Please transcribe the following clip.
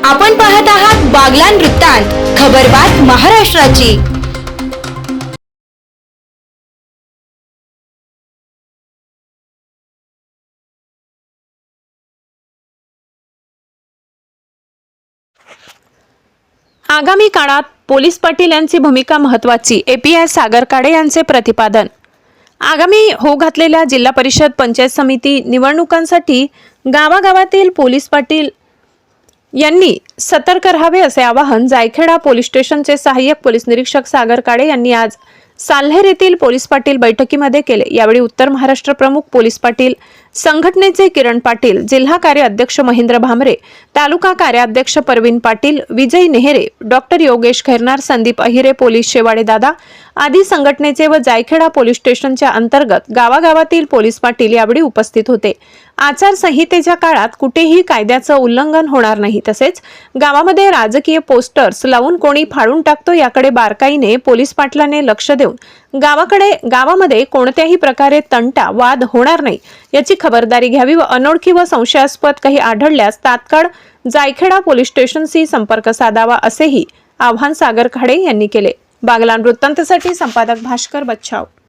आपण पाहत आहात बागलाण वृत्तांत, खबरबात महाराष्ट्राची। आगामी काळात पोलीस पाटील यांची भूमिका महत्त्वाची, API सागर काळे यांचे प्रतिपादन। आगामी होऊ घातलेल्या जिल्हा परिषद पंचायत समिती निवडणुकांसाठी गावागावातील पोलीस पाटील यांनी सतर्क राहावे असे आवाहन जायखेडा पोलीस स्टेशनचे सहाय्यक पोलीस निरीक्षक सागर काळे यांनी आज साल्हेर येथील पोलीस पाटील बैठकीमध्ये केले। यावेळी उत्तर महाराष्ट्र प्रमुख पोलीस पाटील संघटनेचे किरण पाटील, जिल्हा कार्य अध्यक्ष महेंद्र भामरे, तालुका कार्याध्यक्ष परवीन पाटील, विजय नेहरे, डॉक्टर योगेश खैरनार, संदीप अहिरे, पोलीस शेवाडे दादा आदी संघटनेचे व जायखेडा पोलीस स्टेशनच्या अंतर्गत गावागावातील पोलीस पाटील यावेळी उपस्थित होते। आचारसंहितेच्या काळात कुठेही कायद्याचं उल्लंघन होणार नाही, तसेच गावामध्ये राजकीय पोस्टर्स लावून कोणी फाडून टाकतो याकडे बारकाईने पोलीस पाटलाने लक्ष देऊन गावामध्ये कोणत्याही प्रकारे तंटा वाद होणार नाही याची खबरदारी घ्यावी व अनोळखी व संशयास्पद काही आढळल्यास तात्काळ जायखेडा पोलीस स्टेशनशी संपर्क साधावा असेही आवाहन सागर काळे यांनी केले। बागलाण वृत्तांतसाठी संपादक भास्कर बच्छाव।